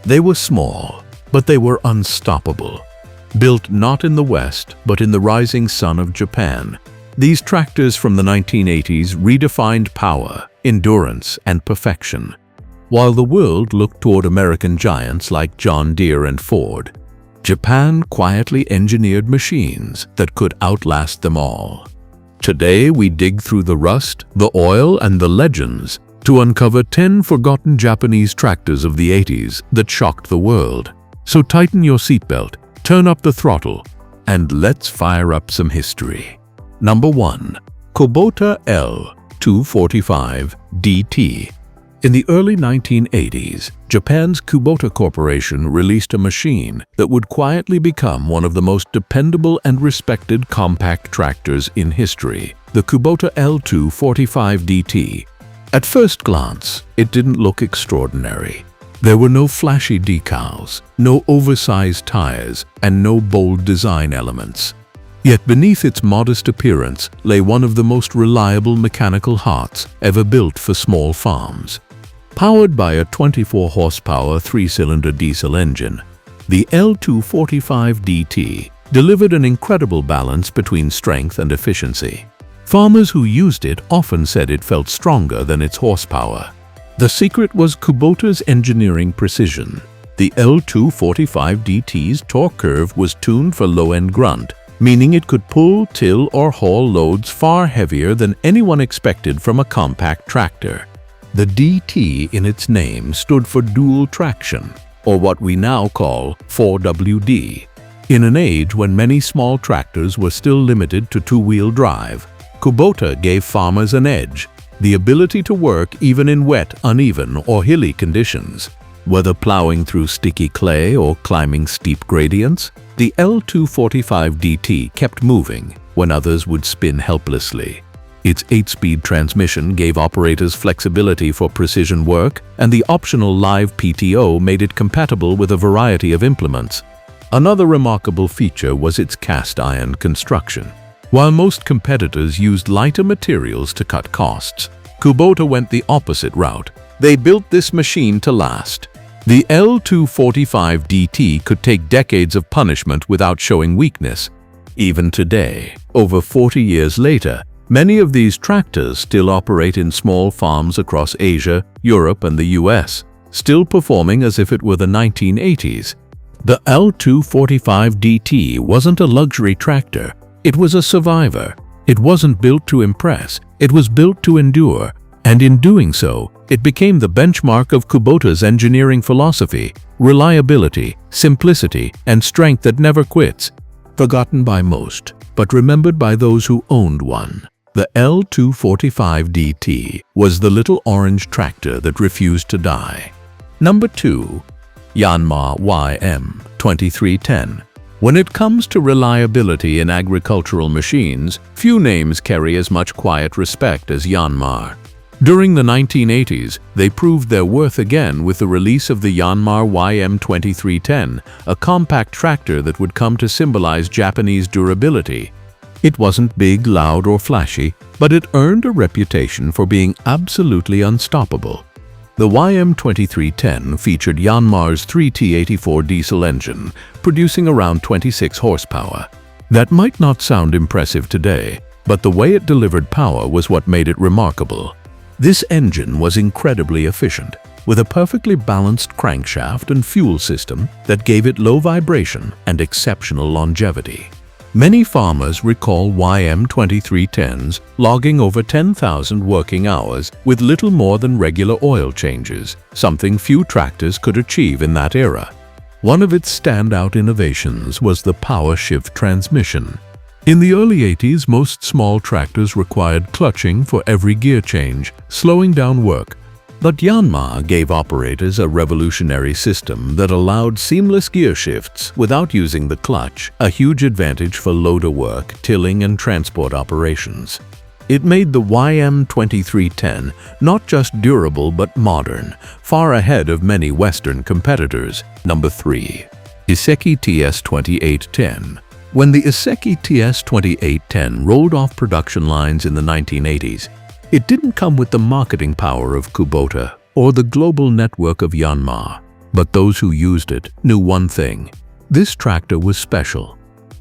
They were small, but they were unstoppable. Built not in the West, but in the rising sun of Japan, these tractors from the 1980s redefined power, endurance, and perfection. While the world looked toward American giants like John Deere and Ford, Japan quietly engineered machines that could outlast them all. Today we dig through the rust, the oil, and the legends to uncover 10 forgotten Japanese tractors of the 80s that shocked the world. So tighten your seatbelt, turn up the throttle, and let's fire up some history. Number 1. Kubota L245DT. In the early 1980s, Japan's Kubota Corporation released a machine that would quietly become one of the most dependable and respected compact tractors in history, the Kubota L245DT. At first glance, it didn't look extraordinary. There were no flashy decals, no oversized tires, and no bold design elements. Yet beneath its modest appearance lay one of the most reliable mechanical hearts ever built for small farms. Powered by a 24-horsepower 3-cylinder diesel engine, the L245DT delivered an incredible balance between strength and efficiency. Farmers who used it often said it felt stronger than its horsepower. The secret was Kubota's engineering precision. The L245DT's torque curve was tuned for low-end grunt, meaning it could pull, till, or haul loads far heavier than anyone expected from a compact tractor. The DT in its name stood for dual traction, or what we now call 4WD. In an age when many small tractors were still limited to two-wheel drive, Kubota gave farmers an edge, the ability to work even in wet, uneven, or hilly conditions. Whether plowing through sticky clay or climbing steep gradients, the L245DT kept moving when others would spin helplessly. Its 8-speed transmission gave operators flexibility for precision work, and the optional live PTO made it compatible with a variety of implements. Another remarkable feature was its cast-iron construction. While most competitors used lighter materials to cut costs, Kubota went the opposite route. They built this machine to last. The L245DT could take decades of punishment without showing weakness. Even today, over 40 years later, many of these tractors still operate in small farms across Asia, Europe, and the US, still performing as if it were the 1980s. The L245DT wasn't a luxury tractor, it was a survivor. It wasn't built to impress, it was built to endure, and in doing so, it became the benchmark of Kubota's engineering philosophy: reliability, simplicity, and strength that never quits. Forgotten by most, but remembered by those who owned one. The L245DT was the little orange tractor that refused to die. Number 2. Yanmar YM2310. When it comes to reliability in agricultural machines, few names carry as much quiet respect as Yanmar. During the 1980s, they proved their worth again with the release of the Yanmar YM2310, a compact tractor that would come to symbolize Japanese durability. It wasn't big, loud, or flashy, but it earned a reputation for being absolutely unstoppable. The YM2310 featured Yanmar's 3T84 diesel engine, producing around 26 horsepower. That might not sound impressive today, but the way it delivered power was what made it remarkable. This engine was incredibly efficient, with a perfectly balanced crankshaft and fuel system that gave it low vibration and exceptional longevity. Many farmers recall YM2310s logging over 10,000 working hours with little more than regular oil changes, something few tractors could achieve in that era. One of its standout innovations was the power shift transmission. In the early 80s, most small tractors required clutching for every gear change, slowing down work. But Yanmar gave operators a revolutionary system that allowed seamless gear shifts without using the clutch, a huge advantage for loader work, tilling, and transport operations. It made the YM2310 not just durable but modern, far ahead of many Western competitors. Number 3. Iseki TS2810. When the Iseki TS2810 rolled off production lines in the 1980s, it didn't come with the marketing power of Kubota or the global network of Yanmar. But those who used it knew one thing: this tractor was special.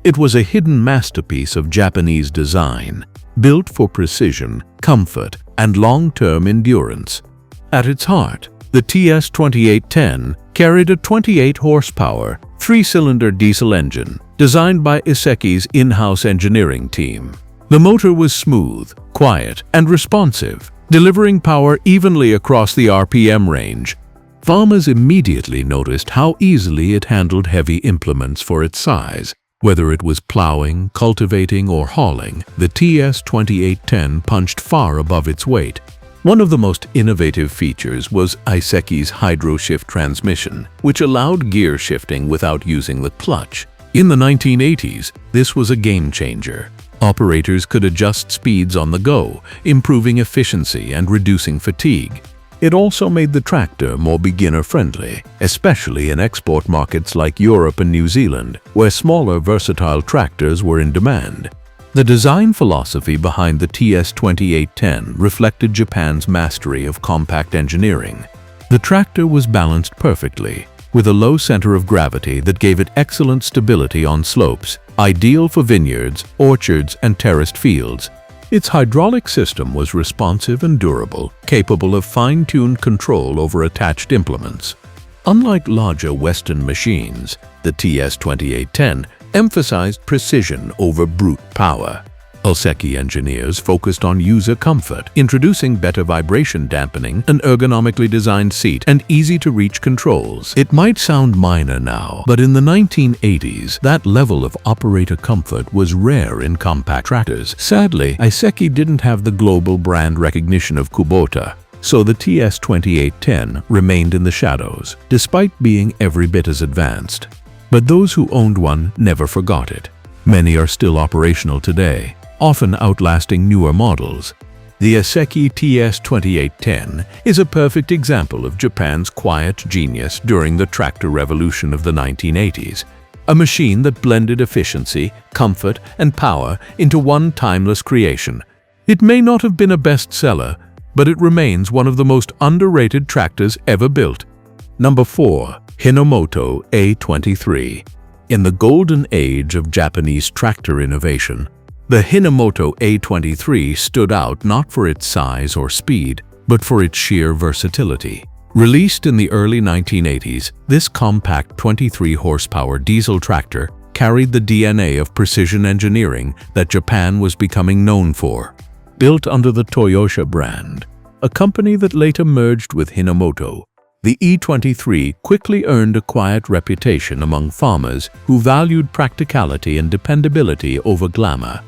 It was a hidden masterpiece of Japanese design, built for precision, comfort, and long-term endurance. At its heart, the TS2810 carried a 28-horsepower, 3-cylinder diesel engine designed by Iseki's in-house engineering team. The motor was smooth, quiet, and responsive, delivering power evenly across the RPM range. Farmers immediately noticed how easily it handled heavy implements for its size. Whether it was plowing, cultivating, or hauling, the TS2810 punched far above its weight. One of the most innovative features was Iseki's hydro-shift transmission, which allowed gear shifting without using the clutch. In the 1980s, this was a game-changer. Operators could adjust speeds on the go, improving efficiency and reducing fatigue. It also made the tractor more beginner-friendly, especially in export markets like Europe and New Zealand, where smaller, versatile tractors were in demand. The design philosophy behind the TS2810 reflected Japan's mastery of compact engineering. The tractor was balanced perfectly, with a low center of gravity that gave it excellent stability on slopes, ideal for vineyards, orchards, and terraced fields. Its hydraulic system was responsive and durable, capable of fine-tuned control over attached implements. Unlike larger Western machines, the TS2810 emphasized precision over brute power. Iseki engineers focused on user comfort, introducing better vibration dampening, an ergonomically designed seat, and easy-to-reach controls. It might sound minor now, but in the 1980s, that level of operator comfort was rare in compact tractors. Sadly, Iseki didn't have the global brand recognition of Kubota, so the TS2810 remained in the shadows, despite being every bit as advanced. But those who owned one never forgot it. Many are still operational today, often outlasting newer models. The Iseki TS2810 is a perfect example of Japan's quiet genius during the tractor revolution of the 1980s, a machine that blended efficiency, comfort, and power into one timeless creation. It may not have been a bestseller, but it remains one of the most underrated tractors ever built. Number 4. Hinomoto E23. In the golden age of Japanese tractor innovation, the Hinomoto E23 stood out not for its size or speed, but for its sheer versatility. Released in the early 1980s, this compact 23-horsepower diesel tractor carried the DNA of precision engineering that Japan was becoming known for. Built under the Toyota brand, a company that later merged with Hinomoto, the E23 quickly earned a quiet reputation among farmers who valued practicality and dependability over glamour.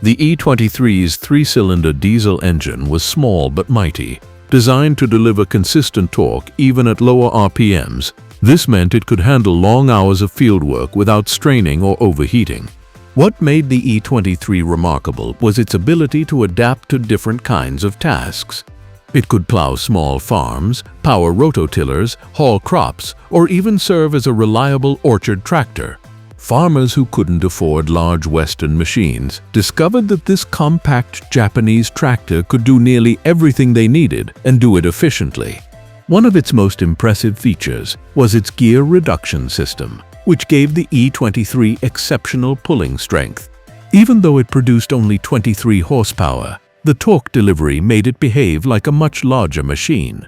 The E23's 3-cylinder diesel engine was small but mighty, designed to deliver consistent torque even at lower RPMs. This meant it could handle long hours of fieldwork without straining or overheating. What made the E23 remarkable was its ability to adapt to different kinds of tasks. It could plow small farms, power rototillers, haul crops, or even serve as a reliable orchard tractor. Farmers who couldn't afford large Western machines discovered that this compact Japanese tractor could do nearly everything they needed and do it efficiently. One of its most impressive features was its gear reduction system, which gave the E23 exceptional pulling strength. Even though it produced only 23 horsepower, the torque delivery made it behave like a much larger machine.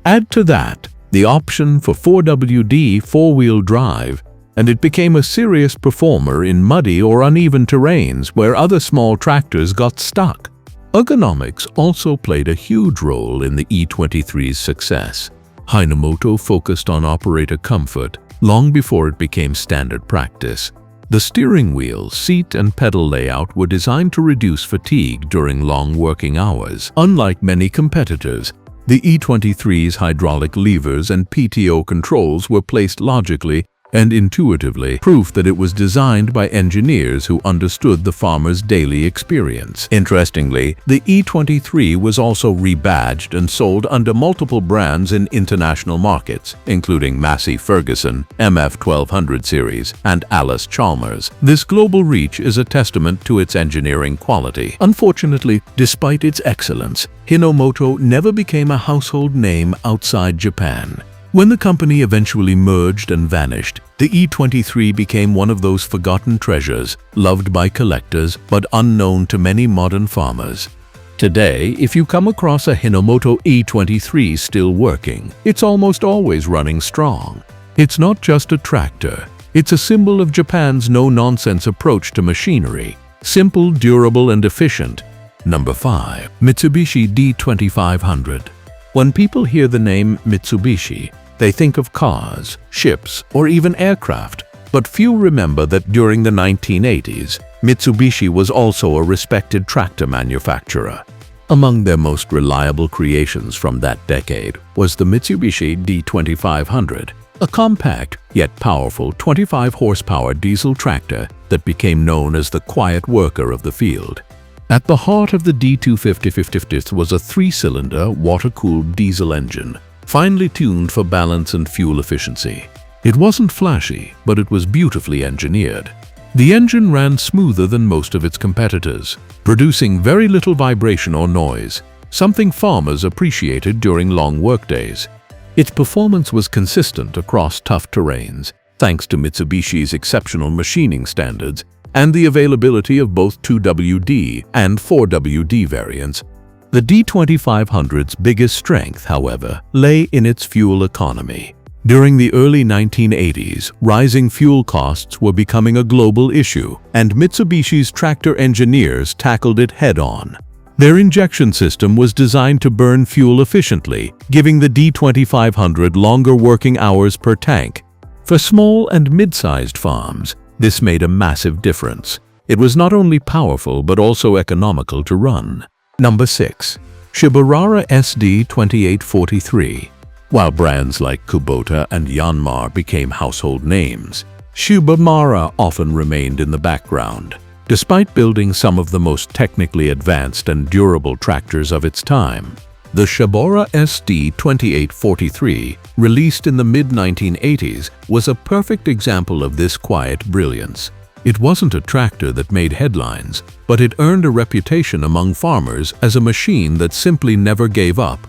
Add to that the option for 4WD four-wheel drive, and it became a serious performer in muddy or uneven terrains where other small tractors got stuck. Ergonomics also played a huge role in the E23's success. Hinomoto focused on operator comfort long before it became standard practice. The steering wheel, seat, and pedal layout were designed to reduce fatigue during long working hours. Unlike many competitors, the E23's hydraulic levers and PTO controls were placed logically and intuitively, proof that it was designed by engineers who understood the farmer's daily experience. Interestingly, the E23 was also rebadged and sold under multiple brands in international markets, including Massey Ferguson, MF1200 series, and Alice Chalmers. This global reach is a testament to its engineering quality. Unfortunately, despite its excellence, Hinomoto never became a household name outside Japan. When the company eventually merged and vanished, the E23 became one of those forgotten treasures, loved by collectors but unknown to many modern farmers. Today, if you come across a Hinomoto E23 still working, it's almost always running strong. It's not just a tractor, it's a symbol of Japan's no-nonsense approach to machinery. Simple, durable, and efficient. Number 5. Mitsubishi D2500. When people hear the name Mitsubishi, they think of cars, ships, or even aircraft. But few remember that during the 1980s, Mitsubishi was also a respected tractor manufacturer. Among their most reliable creations from that decade was the Mitsubishi D2500, a compact yet powerful 25-horsepower diesel tractor that became known as the quiet worker of the field. At the heart of the D2500 was a 3-cylinder, water-cooled diesel engine, finely tuned for balance and fuel efficiency. It wasn't flashy, but it was beautifully engineered. The engine ran smoother than most of its competitors, producing very little vibration or noise, something farmers appreciated during long workdays. Its performance was consistent across tough terrains, thanks to Mitsubishi's exceptional machining standards and the availability of both 2WD and 4WD variants. The D2500's biggest strength, however, lay in its fuel economy. During the early 1980s, rising fuel costs were becoming a global issue, and Mitsubishi's tractor engineers tackled it head-on. Their injection system was designed to burn fuel efficiently, giving the D2500 longer working hours per tank. For small and mid-sized farms, this made a massive difference. It was not only powerful but also economical to run. Number 6. Shibaura SD2843. While brands like Kubota and Yanmar became household names, Shibaura often remained in the background. Despite building some of the most technically advanced and durable tractors of its time, the Shibaura SD2843, released in the mid-1980s, was a perfect example of this quiet brilliance. It wasn't a tractor that made headlines, but it earned a reputation among farmers as a machine that simply never gave up.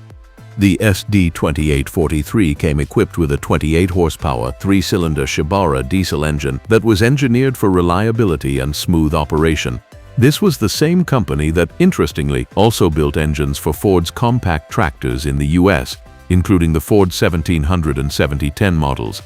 The SD2843 came equipped with a 28-horsepower, 3-cylinder Shibaura diesel engine that was engineered for reliability and smooth operation. This was the same company that, interestingly, also built engines for Ford's compact tractors in the US, including the Ford 1700 and 7010 models.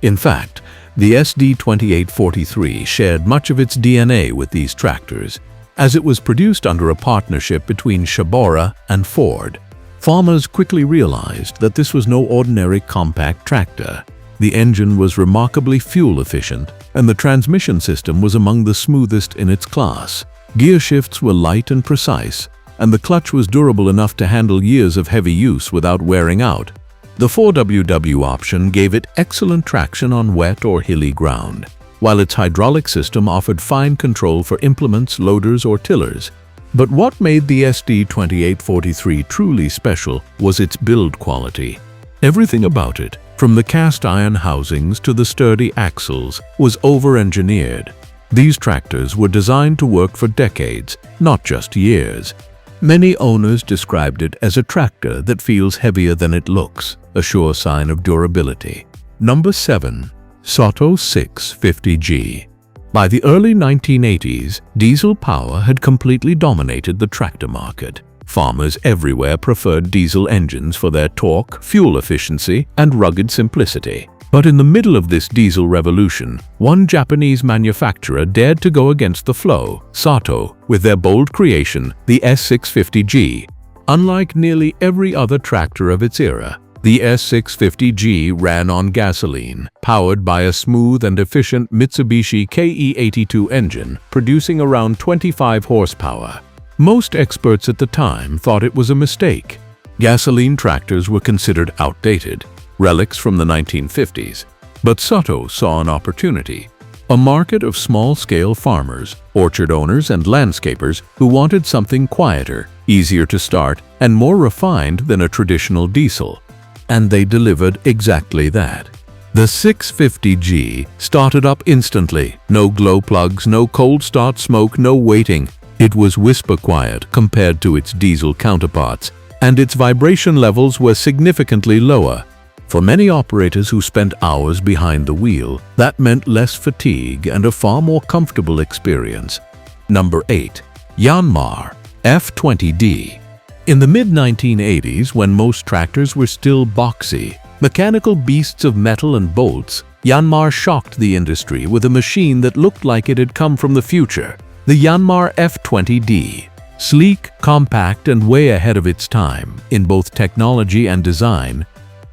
In fact, the SD2843 shared much of its DNA with these tractors, as it was produced under a partnership between Shibaura and Ford. Farmers quickly realized that this was no ordinary compact tractor. The engine was remarkably fuel efficient, and the transmission system was among the smoothest in its class. Gear shifts were light and precise, and the clutch was durable enough to handle years of heavy use without wearing out. The 4WD option gave it excellent traction on wet or hilly ground, while its hydraulic system offered fine control for implements, loaders, or tillers. But what made the SD2843 truly special was its build quality. Everything about it, from the cast iron housings to the sturdy axles, was over-engineered. These tractors were designed to work for decades, not just years. Many owners described it as a tractor that feels heavier than it looks, a sure sign of durability. Number 7. Satoh S650G. By the early 1980s, diesel power had completely dominated the tractor market. Farmers everywhere preferred diesel engines for their torque, fuel efficiency, and rugged simplicity. But in the middle of this diesel revolution, one Japanese manufacturer dared to go against the flow, Satoh, with their bold creation, the S650G. Unlike nearly every other tractor of its era, the S650G ran on gasoline, powered by a smooth and efficient Mitsubishi KE82 engine, producing around 25 horsepower. Most experts at the time thought it was a mistake. Gasoline tractors were considered outdated, relics from the 1950s. But Satoh saw an opportunity. A market of small-scale farmers, orchard owners, and landscapers who wanted something quieter, easier to start, and more refined than a traditional diesel. And they delivered exactly that. The 650G started up instantly. No glow plugs, no cold start smoke, no waiting. It was whisper quiet compared to its diesel counterparts, and its vibration levels were significantly lower. For many operators who spent hours behind the wheel, that meant less fatigue and a far more comfortable experience. Number 8. Yanmar F20D. In the mid-1980s, when most tractors were still boxy, mechanical beasts of metal and bolts, Yanmar shocked the industry with a machine that looked like it had come from the future, the Yanmar F20D. Sleek, compact, and way ahead of its time in both technology and design,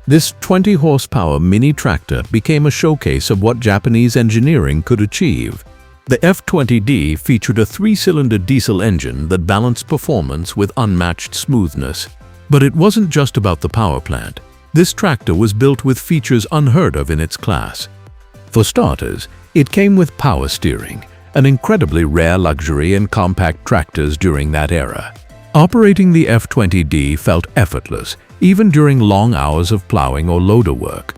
this 20-horsepower mini tractor became a showcase of what Japanese engineering could achieve. The F20D featured a 3-cylinder diesel engine that balanced performance with unmatched smoothness. But it wasn't just about the power plant. This tractor was built with features unheard of in its class. For starters, it came with power steering, an incredibly rare luxury in compact tractors during that era. Operating the F20D felt effortless, even during long hours of plowing or loader work.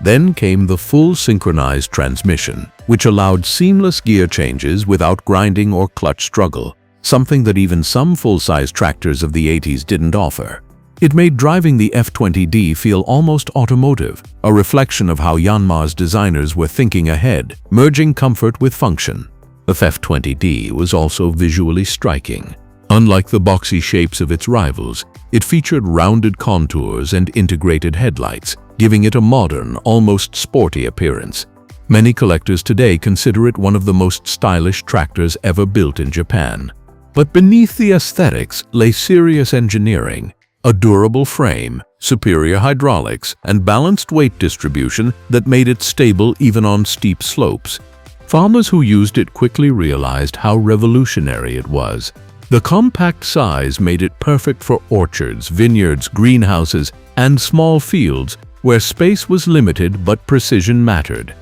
Then came the full synchronized transmission, which allowed seamless gear changes without grinding or clutch struggle, something that even some full-size tractors of the 80s didn't offer. It made driving the F20D feel almost automotive, a reflection of how Yanmar's designers were thinking ahead, merging comfort with function. The F20D was also visually striking. Unlike the boxy shapes of its rivals, it featured rounded contours and integrated headlights, giving it a modern, almost sporty appearance. Many collectors today consider it one of the most stylish tractors ever built in Japan. But beneath the aesthetics lay serious engineering, a durable frame, superior hydraulics, and balanced weight distribution that made it stable even on steep slopes. Farmers who used it quickly realized how revolutionary it was. The compact size made it perfect for orchards, vineyards, greenhouses, and small fields where space was limited but precision mattered.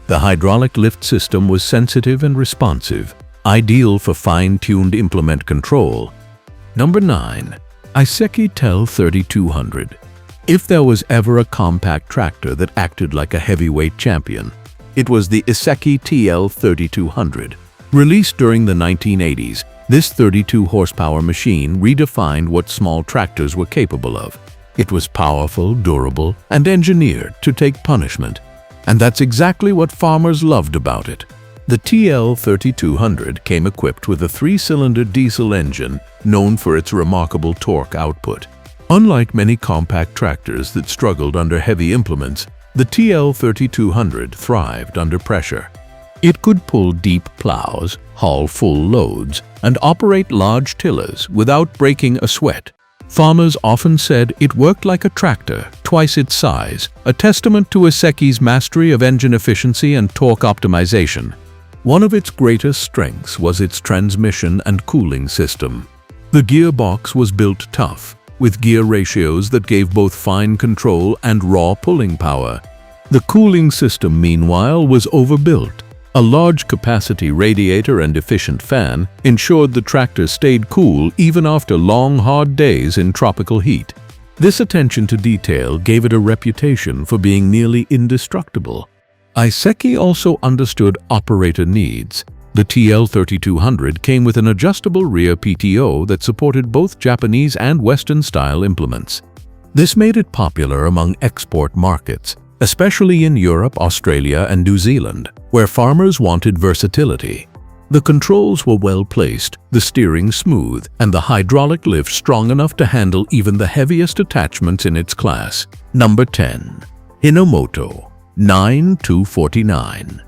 The hydraulic lift system was sensitive and responsive, ideal for fine-tuned implement control. Number 9. Iseki TL3200. If there was ever a compact tractor that acted like a heavyweight champion, it was the Iseki TL3200. Released during the 1980s, this 32-horsepower machine redefined what small tractors were capable of. It was powerful, durable, and engineered to take punishment. And that's exactly what farmers loved about it. The TL3200 came equipped with a 3-cylinder diesel engine known for its remarkable torque output. Unlike many compact tractors that struggled under heavy implements, the TL3200 thrived under pressure. It could pull deep plows, haul full loads, and operate large tillers without breaking a sweat. Farmers often said it worked like a tractor, twice its size, a testament to Iseki's mastery of engine efficiency and torque optimization. One of its greatest strengths was its transmission and cooling system. The gearbox was built tough, with gear ratios that gave both fine control and raw pulling power. The cooling system, meanwhile, was overbuilt. A large capacity radiator and efficient fan ensured the tractor stayed cool even after long, hard days in tropical heat. This attention to detail gave it a reputation for being nearly indestructible. Iseki also understood operator needs. The TL3200 came with an adjustable rear PTO that supported both Japanese and Western-style implements. This made it popular among export markets, especially in Europe, Australia, and New Zealand, where farmers wanted versatility. The controls were well placed, the steering smooth, and the hydraulic lift strong enough to handle even the heaviest attachments in its class. Number 10. Hinomoto N249.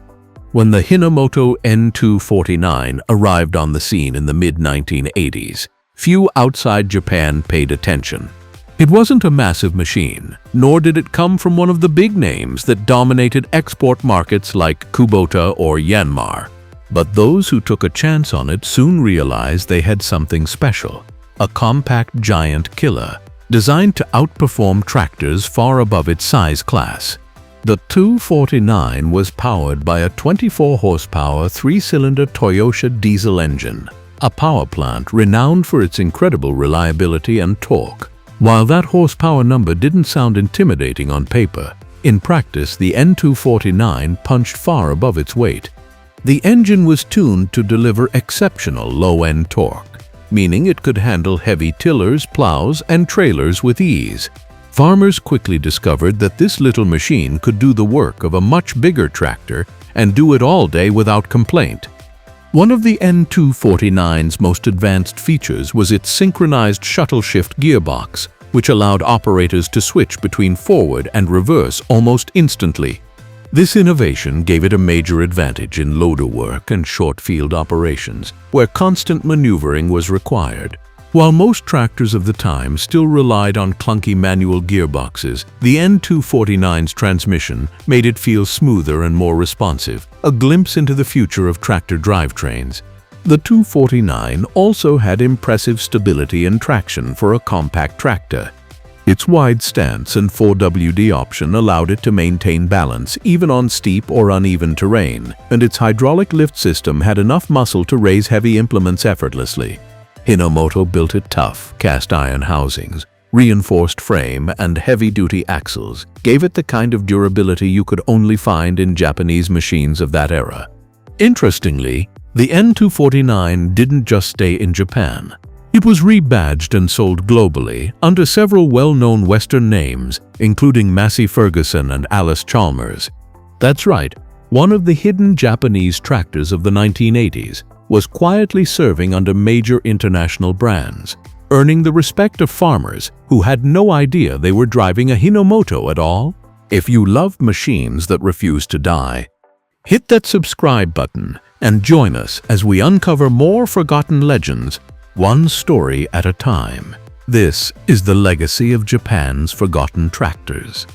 When the Hinomoto N249 arrived on the scene in the mid-1980s, few outside Japan paid attention. It wasn't a massive machine, nor did it come from one of the big names that dominated export markets like Kubota or Yanmar. But those who took a chance on it soon realized they had something special, a compact giant killer, designed to outperform tractors far above its size class. The 249 was powered by a 24-horsepower 3-cylinder Toyota diesel engine, a power plant renowned for its incredible reliability and torque. While that horsepower number didn't sound intimidating on paper, in practice the N249 punched far above its weight. The engine was tuned to deliver exceptional low-end torque, meaning it could handle heavy tillers, plows, and trailers with ease. Farmers quickly discovered that this little machine could do the work of a much bigger tractor and do it all day without complaint. One of the N249's most advanced features was its synchronized shuttle shift gearbox, which allowed operators to switch between forward and reverse almost instantly. This innovation gave it a major advantage in loader work and short field operations, where constant maneuvering was required. While most tractors of the time still relied on clunky manual gearboxes, the N249's transmission made it feel smoother and more responsive, a glimpse into the future of tractor drivetrains. The 249 also had impressive stability and traction for a compact tractor. Its wide stance and 4WD option allowed it to maintain balance even on steep or uneven terrain, and its hydraulic lift system had enough muscle to raise heavy implements effortlessly. Hinomoto built it tough, cast-iron housings, reinforced frame, and heavy-duty axles gave it the kind of durability you could only find in Japanese machines of that era. Interestingly, the N249 didn't just stay in Japan. It was rebadged and sold globally under several well-known Western names, including Massey Ferguson and Alice Chalmers. That's right, one of the hidden Japanese tractors of the 1980s was quietly serving under major international brands, earning the respect of farmers who had no idea they were driving a Hinomoto at all. If you love machines that refuse to die, hit that subscribe button and join us as we uncover more forgotten legends, one story at a time. This is the legacy of Japan's forgotten tractors.